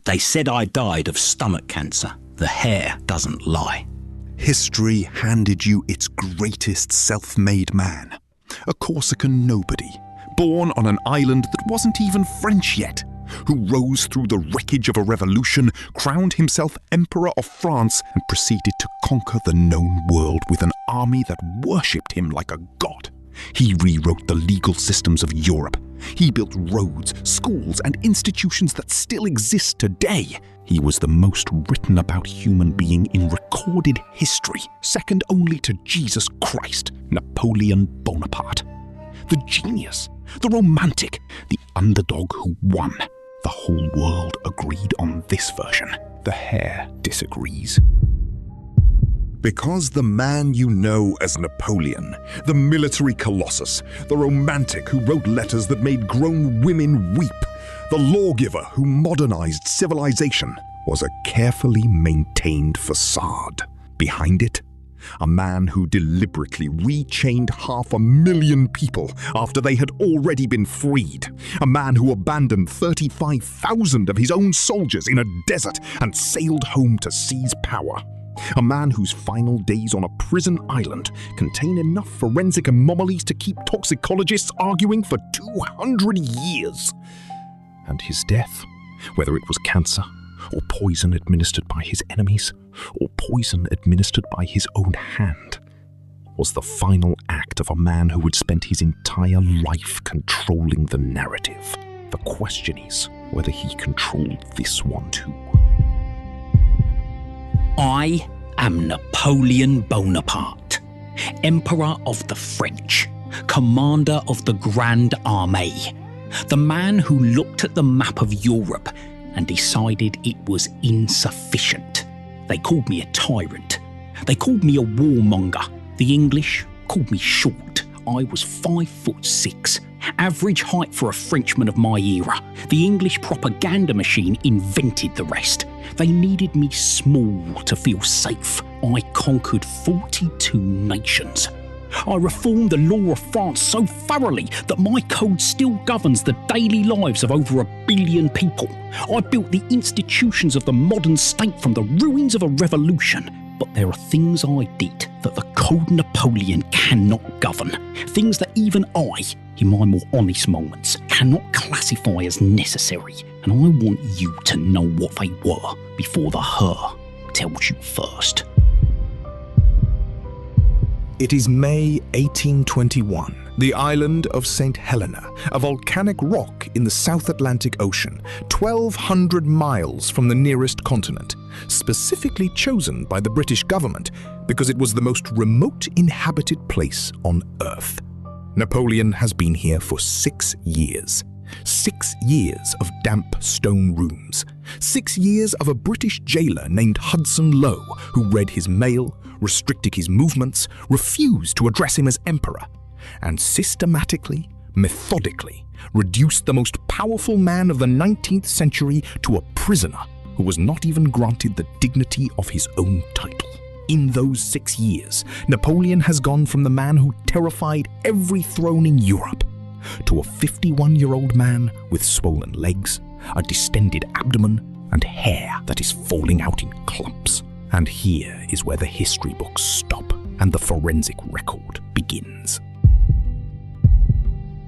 They said I died of stomach cancer. The hair doesn't lie. History handed you its greatest self-made man, a Corsican nobody, born on an island that wasn't even French yet, who rose through the wreckage of a revolution, crowned himself Emperor of France, and proceeded to conquer the known world with an army that worshipped him like a god. He rewrote the legal systems of Europe. He built roads, schools, and institutions that still exist today. He was the most written about human being in recorded history, second only to Jesus Christ, Napoleon Bonaparte. The genius, the romantic, the underdog who won. The whole world agreed on this version. The hair disagrees. Because the man you know as Napoleon, the military colossus, the romantic who wrote letters that made grown women weep, the lawgiver who modernized civilization, was a carefully maintained facade. Behind it, a man who deliberately rechained 500,000 people after they had already been freed. A man who abandoned 35,000 of his own soldiers in a desert and sailed home to seize power. A man whose final days on a prison island contain enough forensic anomalies to keep toxicologists arguing for 200 years. And his death, whether it was cancer, or poison administered by his enemies, or poison administered by his own hand, was the final act of a man who had spent his entire life controlling the narrative. The question is whether he controlled this one too. I am Napoleon Bonaparte, Emperor of the French, Commander of the Grand Armée, the man who looked at the map of Europe and decided it was insufficient. They called me a tyrant. They called me a warmonger. The English called me short. I was 5'6", average height for a Frenchman of my era. The English propaganda machine invented the rest. They needed me small to feel safe. I conquered 42 nations. I reformed the law of France so thoroughly that my code still governs the daily lives of over 1 billion people. I built the institutions of the modern state from the ruins of a revolution. But there are things I did that the Code Napoleon cannot govern. Things that even I, in my more honest moments, cannot classify as necessary. And I want you to know what they were before the her tells you first. It is May 1821. The island of St. Helena, a volcanic rock in the South Atlantic Ocean, 1,200 miles from the nearest continent, specifically chosen by the British government because it was the most remote inhabited place on Earth. Napoleon has been here for 6 years. 6 years of damp stone rooms. 6 years of a British jailer named Hudson Lowe who read his mail, restricted his movements, refused to address him as emperor, and systematically, methodically reduced the most powerful man of the 19th century to a prisoner who was not even granted the dignity of his own title. In those 6 years, Napoleon has gone from the man who terrified every throne in Europe to a 51-year-old man with swollen legs, a distended abdomen, and hair that is falling out in clumps. And here is where the history books stop and the forensic record begins.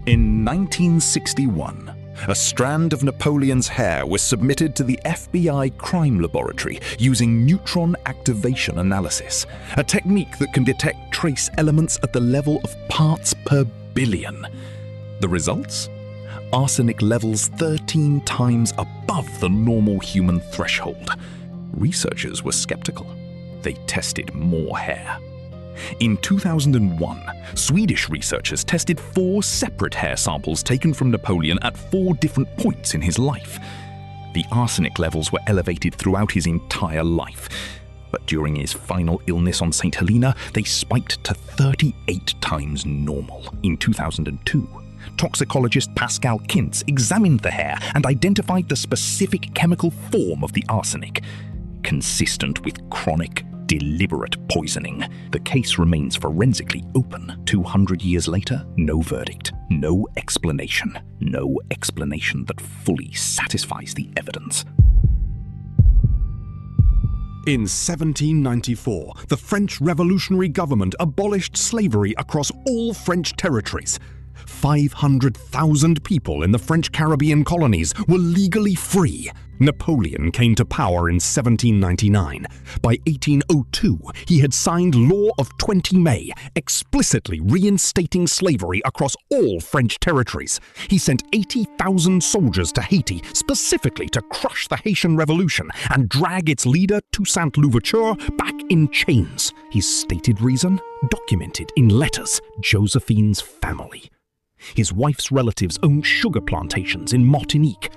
In 1961, a strand of Napoleon's hair was submitted to the FBI crime laboratory using neutron activation analysis, a technique that can detect trace elements at the level of parts per billion. The results? Arsenic levels 13 times above the normal human threshold. Researchers were skeptical. They tested more hair. In 2001, Swedish researchers tested 4 separate hair samples taken from Napoleon at 4 different points in his life. The arsenic levels were elevated throughout his entire life, but during his final illness on St. Helena, they spiked to 38 times normal. In 2002, toxicologist Pascal Kintz examined the hair and identified the specific chemical form of the arsenic, consistent with chronic, deliberate poisoning. The case remains forensically open. 200 years later, no verdict, no explanation that fully satisfies the evidence. In 1794, the French revolutionary government abolished slavery across all French territories. 500,000 people in the French Caribbean colonies were legally free. Napoleon came to power in 1799. By 1802, he had signed Law of 20 May, explicitly reinstating slavery across all French territories. He sent 80,000 soldiers to Haiti specifically to crush the Haitian Revolution and drag its leader, Toussaint Louverture, back in chains. His stated reason? Documented in letters: Josephine's family. His wife's relatives owned sugar plantations in Martinique.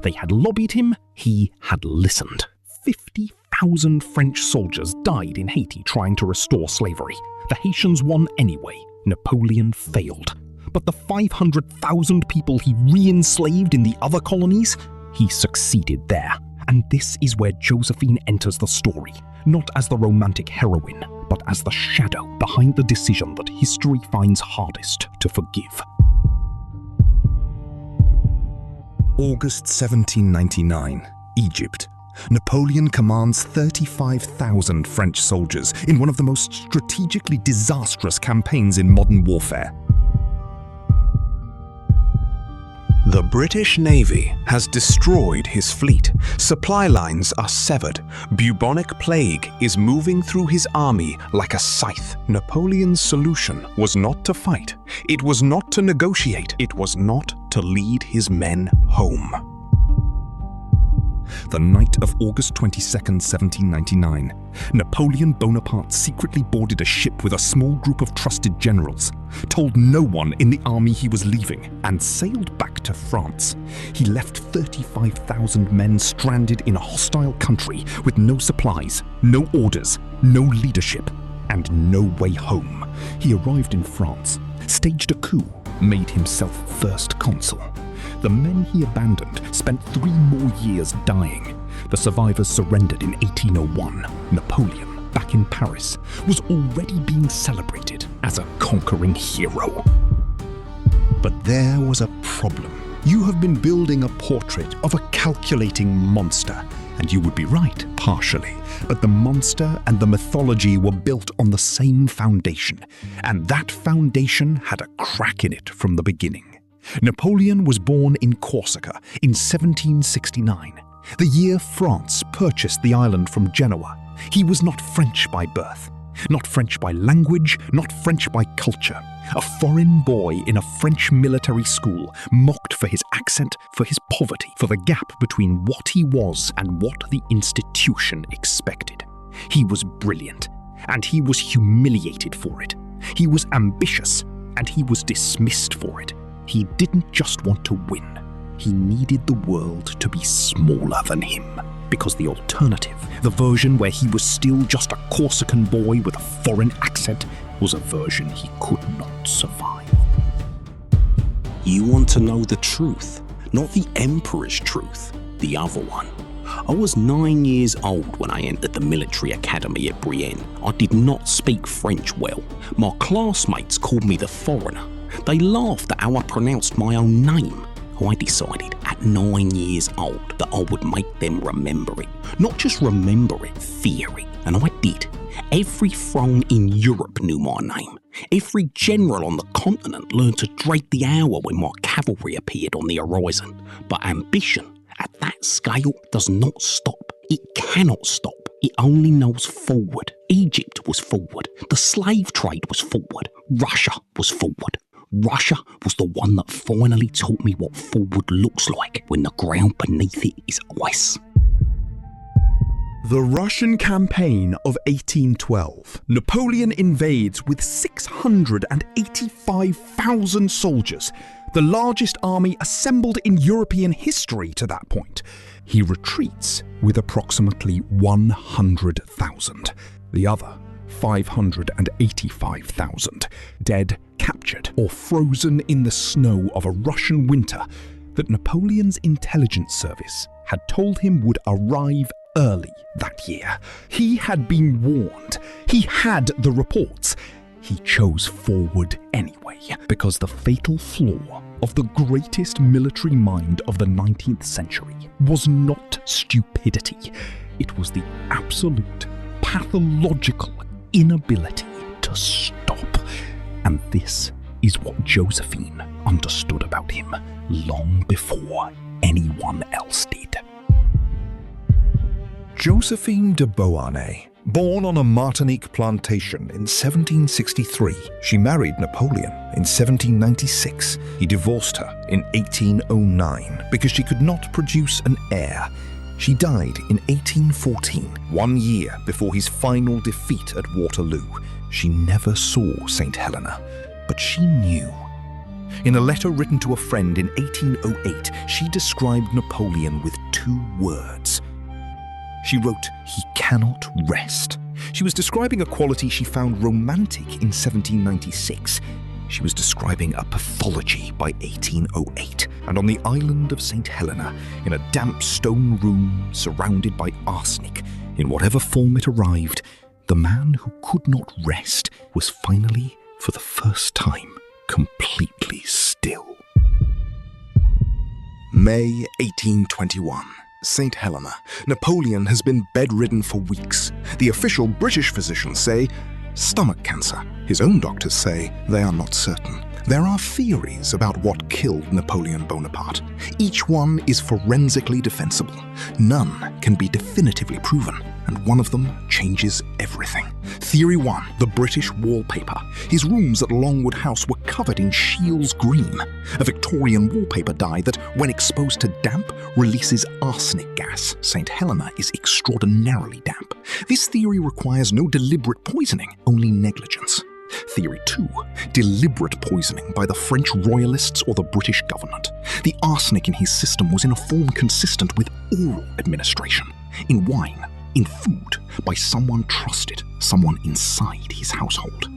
They had lobbied him, he had listened. 50,000 French soldiers died in Haiti trying to restore slavery. The Haitians won anyway. Napoleon failed. But the 500,000 people he re-enslaved in the other colonies, he succeeded there. And this is where Josephine enters the story, not as the romantic heroine, but as the shadow behind the decision that history finds hardest to forgive. August 1799, Egypt. Napoleon commands 35,000 French soldiers in one of the most strategically disastrous campaigns in modern warfare. The British Navy has destroyed his fleet. Supply lines are severed. Bubonic plague is moving through his army like a scythe. Napoleon's solution was not to fight. It was not to negotiate. It was not to lead his men home. The night of August 22, 1799, Napoleon Bonaparte secretly boarded a ship with a small group of trusted generals, told no one in the army he was leaving, and sailed back to France. He left 35,000 men stranded in a hostile country with no supplies, no orders, no leadership, and no way home. He arrived in France, staged a coup, made himself first consul. The men he abandoned spent 3 more years dying. The survivors surrendered in 1801. Napoleon, back in Paris, was already being celebrated as a conquering hero. But there was a problem. You have been building a portrait of a calculating monster, and you would be right, partially. But the monster and the mythology were built on the same foundation, and that foundation had a crack in it from the beginning. Napoleon was born in Corsica in 1769, the year France purchased the island from Genoa. He was not French by birth, not French by language, not French by culture. A foreign boy in a French military school, mocked for his accent, for his poverty, for the gap between what he was and what the institution expected. He was brilliant, and he was humiliated for it. He was ambitious, and he was dismissed for it. He didn't just want to win. He needed the world to be smaller than him. Because the alternative, the version where he was still just a Corsican boy with a foreign accent, was a version he could not survive. You want to know the truth, not the Emperor's truth, the other one. I was 9 years old when I entered the military academy at Brienne. I did not speak French well. My classmates called me the foreigner. They laughed at how I pronounced my own name. I decided at 9 years old that I would make them remember it. Not just remember it, fear it. And I did. Every throne in Europe knew my name. Every general on the continent learned to dread the hour when my cavalry appeared on the horizon. But ambition, at that scale, does not stop. It cannot stop. It only knows forward. Egypt was forward. The slave trade was forward. Russia was forward. Russia was the one that finally taught me what forward looks like when the ground beneath it is ice. The Russian campaign of 1812. Napoleon invades with 685,000 soldiers, the largest army assembled in European history to that point. He retreats with approximately 100,000. The other 585,000, dead, captured, or frozen in the snow of a Russian winter that Napoleon's intelligence service had told him would arrive early that year. He had been warned. He had the reports. He chose forward anyway, because the fatal flaw of the greatest military mind of the 19th century was not stupidity. It was the absolute, pathological inability to stop. And this is what Josephine understood about him long before anyone else did. Josephine de Beauharnais, born on a Martinique plantation in 1763. She married Napoleon in 1796. He divorced her in 1809 because she could not produce an heir. She died in 1814, 1 year before his final defeat at Waterloo. She never saw St. Helena, but she knew. In a letter written to a friend in 1808, she described Napoleon with 2 words. She wrote, "He cannot rest." She was describing a quality she found romantic in 1796. She was describing a pathology by 1808, and on the island of St. Helena, in a damp stone room surrounded by arsenic, in whatever form it arrived, the man who could not rest was finally, for the first time, completely still. May 1821. St. Helena. Napoleon has been bedridden for weeks. The official British physicians say stomach cancer. His own doctors say they are not certain. There are theories about what killed Napoleon Bonaparte. Each one is forensically defensible. None can be definitively proven, and one of them changes everything. Theory 1, the British wallpaper. His rooms at Longwood House were covered in Shields green, a Victorian wallpaper dye that, when exposed to damp, releases arsenic gas. St. Helena is extraordinarily damp. This theory requires no deliberate poisoning, only negligence. Theory 2, deliberate poisoning by the French royalists or the British government. The arsenic in his system was in a form consistent with oral administration, in wine, in food, by someone trusted, someone inside his household.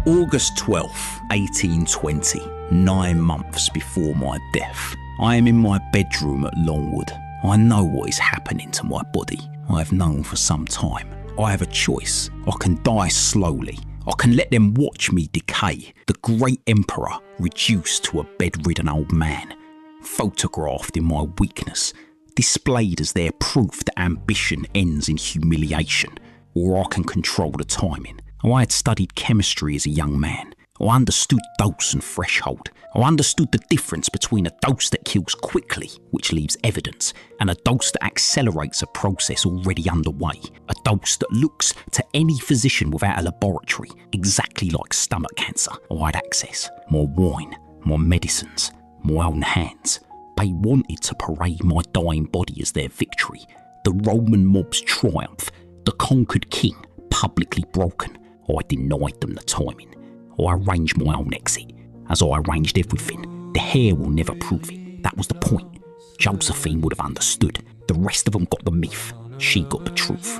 August 12th, 1820, 9 months before my death. I am in my bedroom at Longwood. I know what is happening to my body. I have known for some time. I have a choice. I can die slowly. I can let them watch me decay. The great emperor reduced to a bedridden old man, photographed in my weakness, displayed as their proof that ambition ends in humiliation. Or I can control the timing. I had studied chemistry as a young man. I understood dose and threshold. I understood the difference between a dose that kills quickly, which leaves evidence, and a dose that accelerates a process already underway. A dose that looks to any physician without a laboratory, exactly like stomach cancer. I had access. More wine, more medicines, my own hands. They wanted to parade my dying body as their victory. The Roman mob's triumph. The conquered king, publicly broken. I denied them the timing. I arranged my own exit. As I arranged everything, the hair will never prove it. That was the point. Josephine would have understood. The rest of them got the myth. She got the truth.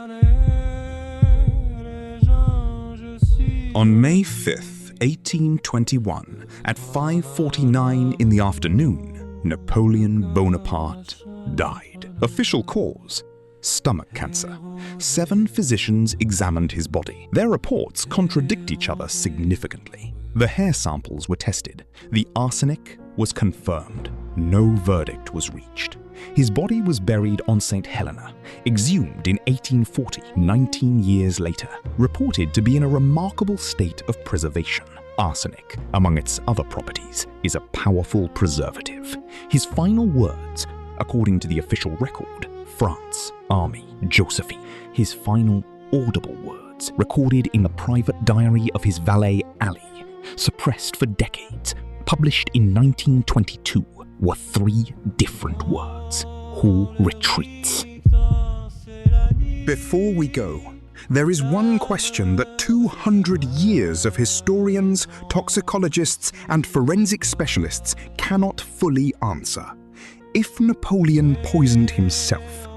On May 5th, 1821, at 5:49 in the afternoon, Napoleon Bonaparte died. Official cause: stomach cancer. 7 physicians examined his body. Their reports contradict each other significantly. The hair samples were tested. The arsenic was confirmed. No verdict was reached. His body was buried on St. Helena, exhumed in 1840, 19 years later, reported to be in a remarkable state of preservation. Arsenic, among its other properties, is a powerful preservative. His final words, according to the official record, France, Army, Josephine. His final audible words, recorded in the private diary of his valet Ali, suppressed for decades, published in 1922, were 3 different words: "Who retreats?" Before we go, there is one question that 200 years of historians, toxicologists, and forensic specialists cannot fully answer. If Napoleon poisoned himself,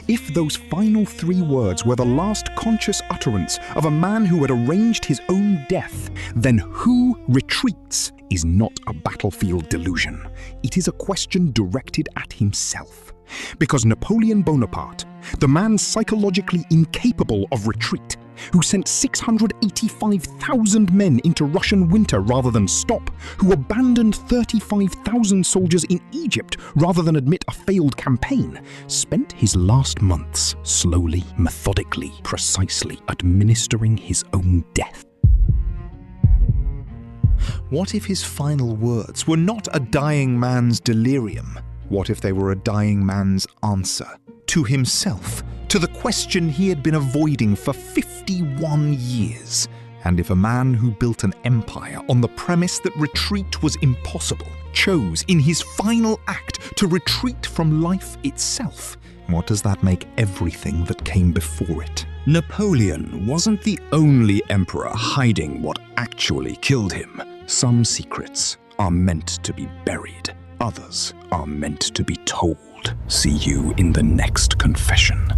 if those final 3 words were the last conscious utterance of a man who had arranged his own death, then who retreats is not a battlefield delusion. It is a question directed at himself. Because Napoleon Bonaparte, the man psychologically incapable of retreat, who sent 685,000 men into Russian winter rather than stop, who abandoned 35,000 soldiers in Egypt rather than admit a failed campaign, spent his last months slowly, methodically, precisely administering his own death. What if his final words were not a dying man's delirium? What if they were a dying man's answer to himself, to the question he had been avoiding for 51 years? And if a man who built an empire on the premise that retreat was impossible chose in his final act to retreat from life itself, what does that make everything that came before it? Napoleon wasn't the only emperor hiding what actually killed him. Some secrets are meant to be buried. Others are meant to be told. See you in the next confession.